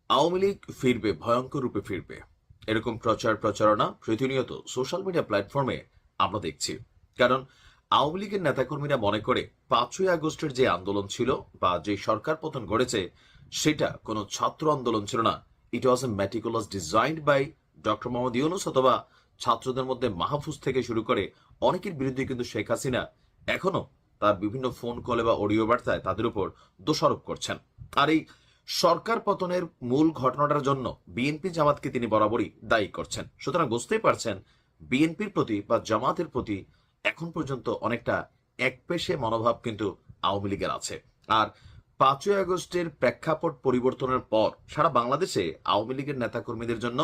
আওয়ামী লীগ ফিরবে, ভয়ঙ্কর রূপে ফিরবে, এরকম প্রচার প্রচারণা প্রতিনিয়ত সোশ্যাল মিডিয়া প্ল্যাটফর্মে আমরা দেখছি। কারণ আওয়ামী লীগের নেতাকর্মীরা মনে করে 5ই আগস্টের যে আন্দোলন ছিল বা যে সরকার পতন গড়েছে সেটা কোনো ছাত্র আন্দোলন ছিল না। It was a meticulous designed by doctor Mohammad Yunus অথবা ছাত্রদের মধ্যে মাহফুজ থেকে শুরু করে অনেকের বিরুদ্ধে কিন্তু শেখ হাসিনা এখনো তার বিভিন্ন ফোন কলে বা অডিও বার্তায় তাদের উপর দোষারোপ করছেন। আর এই সরকার পতনের মূল ঘটনাটার জন্য বিএনপি জামাতকে তিনি বরাবরই দায়ী করছেন। সুতরাং বুঝতেই পারছেন বিএনপির প্রতি বা জামাতের প্রতি এখন পর্যন্ত অনেকটা একপেশে মনোভাব কিন্তু আওয়ামী লীগের আছে। আর 5ই আগস্টের প্রেক্ষাপট পরিবর্তনের পর সারা বাংলাদেশে আওয়ামী লীগের নেতাকর্মীদের জন্য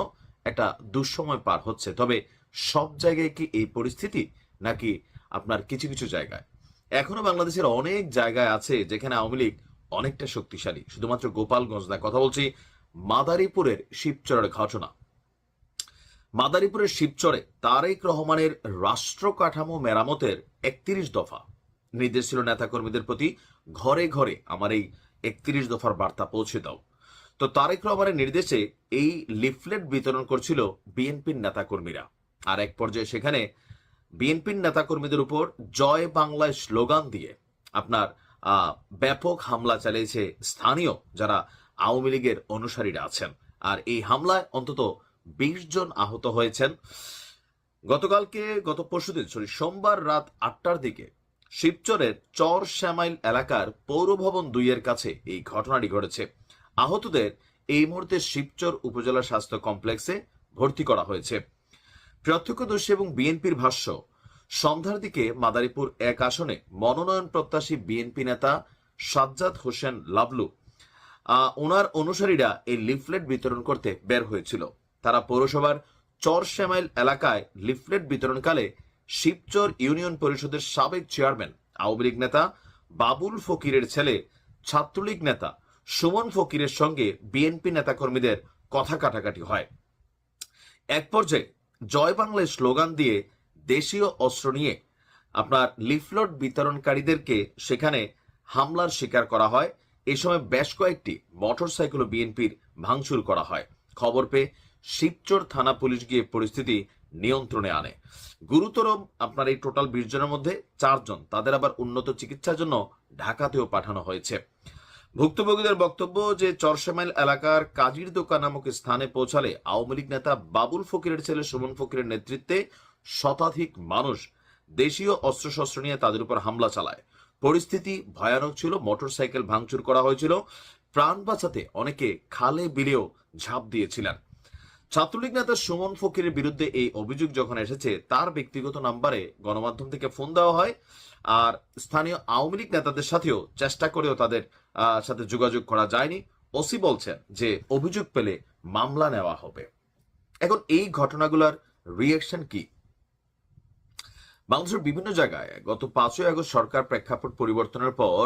একটা দুঃসময় পার হচ্ছে। তবে সব জায়গায় কি এই পরিস্থিতি, নাকি আপনার কিছু কিছু জায়গায়? এখনো বাংলাদেশের অনেক জায়গায় আছে যেখানে আওয়ামী লীগ অনেকটা শক্তিশালী। শুধুমাত্র গোপালগঞ্জ না, কথা বলছি মাদারীপুরের শিবচরের ঘটনা। মাদারীপুরের শিবচরে তারেক রহমানের রাষ্ট্র কাঠামো মেরামতের 31 দফা নির্দেশ ছিল নেতাকর্মীদের প্রতি, ঘরে ঘরে আমার এই 31 দফার বার্তা পৌঁছে দাও। তো তারেক রহমানের নির্দেশে এই লিফলেট বিতরণ করছিল বিএনপির নেতাকর্মীরা। আর এক পর্যায়ে সেখানে বিএনপির নেতাকর্মীদের উপর জয় বাংলায় স্লোগান দিয়ে আপনার ব্যাপক হামলা চালিয়েছে স্থানীয় যারা আওয়ামী লীগের অনুসারীরা আছেন। আর এই হামলায় অন্তত 20 জন আহত হয়েছেন। গত পরশুদিন সোমবার রাত 8টার দিকে শিবচরের চর শ্যামাইল এলাকার পৌরভবন 2-এর কাছে এই ঘটনাটি ঘটেছে। আহতদের এই মুহূর্তে শিবচর উপজেলা স্বাস্থ্য কমপ্লেক্সে ভর্তি করা হয়েছে। প্রত্যক্ষদর্শী এবং বিএনপির ভাষ্য, সন্ধ্যার দিকে মাদারীপুর 1 আসনে মনোনয়ন প্রত্যাশী বিএনপি নেতা সাজ্জাদ হোসেন লাবলু ওনার অনুসারীরা এই লিফলেট বিতরণ করতে বের হয়েছিল। তারা পৌরসভার চরশ্যামাইল এলাকায় লিফলেট বিতরণকালে শিবচর ইউনিয়ন পরিষদের সাবেক চেয়ারম্যান আওয়ামী লীগ নেতা বাবুল ফকিরের ছেলে ছাত্রলীগ নেতা সুমন ফকিরের সঙ্গে বিএনপি নেতাকর্মীদের কথা কাটাকাটি হয়। এক পর্যায়ে জয় বাংলায় স্লোগান দিয়ে দেশীয় অস্ত্র নিয়ে আপনার লিফলেট বিতরণকারীদেরকে সেখানে হামলার শিকার করা হয়। এই সময় বেশ কয়েকটি মোটরসাইকেল বিএনপির ভাঙচুর করা হয়। খবর পেয়ে শিবচর থানা পুলিশ গিয়ে পরিস্থিতি নিয়ন্ত্রণে আনে। গুরুতর আপনার এই টোটাল 20 জনের মধ্যে 4 জন, তাদের আবার উন্নত চিকিৎসার জন্য ঢাকাতেও পাঠানো হয়েছে। ভুক্তভোগীদের বক্তব্য যে চরশ্যামাইল এলাকার কাজীর দোকান নামক স্থানে পৌঁছালে আওয়ামী লীগ নেতা বাবুল ফকিরের ছেলে সুমন ফকিরের নেতৃত্বে শতাধিক মানুষ দেশীয় অস্ত্রশস্ত্র নিয়ে তাদের উপর হামলা চালায়। পরিস্থিতি ভয়ানক ছিল, মোটরসাইকেল ভাঙচুর করা হয়েছিল, প্রাণ বাঁচাতে অনেকে খালে বিলেও ঝাঁপ দিয়েছিলেন। ছাত্রলীগ নেতা সুমন ফকিরের বিরুদ্ধে এই অভিযোগ যখন এসেছে তার ব্যক্তিগত নাম্বারে গণমাধ্যম থেকে ফোন দেওয়া হয়। আর স্থানীয় আওয়ামী লীগ নেতাদের সাথেও চেষ্টা করেও তাদের সাথে যোগাযোগ করা যায়নি। ওসি বলছেন যে অভিযোগ পেলে মামলা নেওয়া হবে। এখন এই ঘটনাগুলোর রিয়াকশন কি? বাংলাদেশের বিভিন্ন জায়গায় গত 5ই আগস্ট সরকার প্রেক্ষাপট পরিবর্তনের পর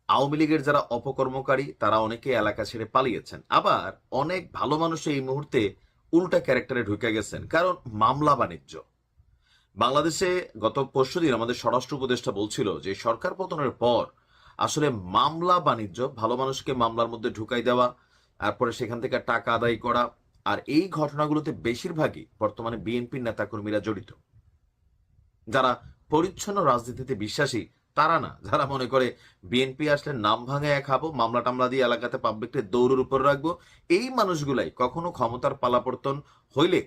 আওয়ামী লীগের যারা অপকর্মকারী তারা অনেকে এলাকা ছেড়ে পালিয়েছেন। আবার অনেক ভালো মানুষ এই মুহূর্তে উল্টা ক্যারেক্টারে ঢুকে গেছেন, কারণ মামলা বাণিজ্য। বাংলাদেশে গত পরশুদিন আমাদের স্বরাষ্ট্র উপদেষ্টা বলছিল যে সরকার পতনের পর আসলে মামলা বাণিজ্য, ভালো মানুষকে মামলার মধ্যে ঢুকাই দেওয়া, তারপরে সেখান থেকে টাকা আদায় করা, আর এই ঘটনাগুলোতে বেশিরভাগই বর্তমানে বিএনপির নেতাকর্মীরা জড়িত। যারা পরিচ্ছন্ন রাজনীতিতে বিশ্বাসী তারা না, যারা মনে করে বিএনপি আসলে নাম ভাঙায় খাবো, মামলা টামলা দিয়ে এলাকাতে পাবলিককে দৌড়ের উপর রাখবো, এই মানুষগুলাই কখনো ক্ষমতার পালাপর্তন হইলে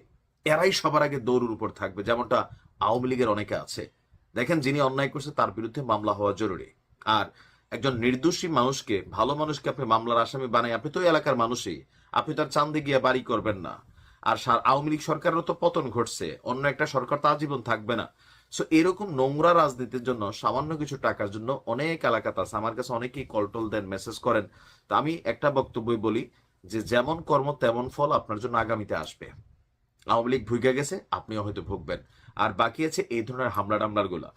এরাই সবার আগে দৌড়ের উপর থাকবে। যেমনটা আওয়ামী লীগের অনেকে আছে। দেখেন, যিনি অন্যায় করছে তার বিরুদ্ধে মামলা হওয়া জরুরি। আর একজন নির্দোষী মানুষকে, ভালো মানুষকে আপনি মামলার আসামি বানাই, আপনি তো এলাকার মানুষই, আপনি তার চান্দে গিয়ে বাড়ি করবেন না। আর আওয়ামী লীগ সরকারেরও তো পতন ঘটছে, অন্য একটা সরকার তো আজীবন থাকবে না। সো এরকম নোংরা রাজনীতির জন্য সামান্য কিছু টাকার জন্য অনেক এলাকাতে আছে। আমার কাছে অনেকেই কলটল দেন, মেসেজ করেন। তা আমি একটা বক্তব্যই বলি যে যেমন কর্ম তেমন ফল আপনার জন্য আগামীতে আসবে। আওয়ামী লীগ ভুগে গেছে, আপনিও হয়তো ভুগবেন। আর বাকি আছে এই ধরনের হামলা টামলার গুলা।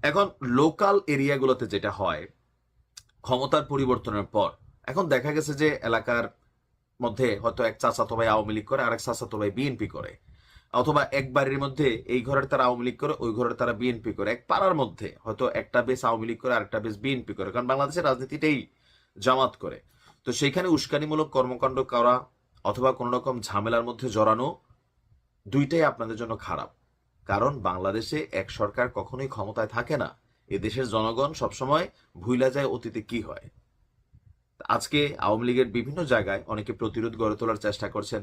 এখন লোকাল এরিয়াগুলোতে যেটা হয় ক্ষমতার পরিবর্তনের পর, এখন দেখা গেছে যে এলাকার মধ্যে হয়তো এক চাচাতো ভাই আওয়ামী লীগ করে, আরেক চাচাতো ভাই বিএনপি করে, অথবা এক বাড়ির মধ্যে এই ঘরের তারা আওয়ামী লীগ করে, ওই ঘরের তারা বিএনপি করে। এক পাড়ার মধ্যে হয়তো একটা বেশ আওয়ামী লীগ করে, আরেকটা বেশ বিএনপি করে, কারণ বাংলাদেশের রাজনীতিটাই জামাত করে। তো সেইখানে উস্কানিমূলক কর্মকাণ্ড করা অথবা কোনো রকম ঝামেলার মধ্যে জড়ানো, দুইটাই আপনাদের জন্য খারাপ। কারণ বাংলাদেশে এক সরকার কখনোই ক্ষমতায় থাকে না। এ দেশের জনগণ সবসময় ভুইলা যায় অতীতে কি হয়। আজকে আওয়ামী লীগের বিভিন্ন জায়গায় অনেকে প্রতিরোধ গড়ে তোলার চেষ্টা করছেন।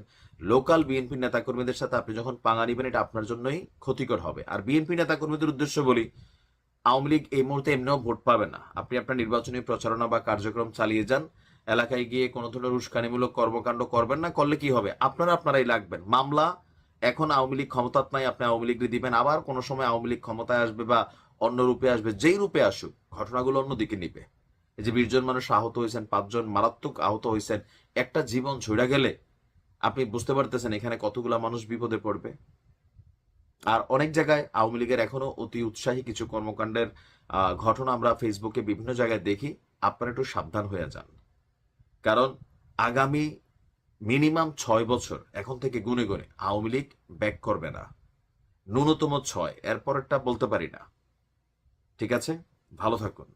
লোকাল বিএনপি নেতাকর্মীদের সাথে আপনি যখন পাঙ্গা নিবেন, এটা আপনার জন্যই ক্ষতিকর হবে। আর বিএনপি নেতাকর্মীদের উদ্দেশ্য বলি, আওয়ামী লীগ এই মুহূর্তে এমনিও ভোট পাবে না। আপনি আপনার নির্বাচনী প্রচারণা বা কার্যক্রম চালিয়ে যান, এলাকায় গিয়ে কোনো ধরনের উস্কানিমূলক কর্মকাণ্ড করবেন না। করলে কি হবে, আপনারাই লাগবেন। মামলা এখন আওয়ামী লীগ ক্ষমতাত নাই, আপনি আওয়ামী লীগকে দিবেন। আবার কোনো সময় আওয়ামী লীগ ক্ষমতায় আসবে বা অন্য রূপে আসবে, যেই রূপে আসুক ঘটনাগুলো অন্যদিকে নিবে। এই যে 20 জন মানুষ আহত হয়েছেন, 5 জন মারাত্মক আহত হয়েছেন, একটা জীবন ঝইরা গেলে আপনি বুঝতে পারতেছেন এখানে কতগুলা মানুষ বিপদে পড়বে। আর অনেক জায়গায় আওয়ামী লীগের এখনো অতি উৎসাহী কিছু কর্মকাণ্ডের ঘটনা আমরা ফেসবুকে বিভিন্ন জায়গায় দেখি। আপনারা একটু সাবধান হয়ে যান। কারণ আগামী মিনিমাম 6 বছর এখন থেকে গুনে গুনে আওয়ামী লীগ ব্যাক করবে না। ন্যূনতম 6, এরপরেরটা বলতে পারি না। ঠিক আছে, ভালো থাকুন।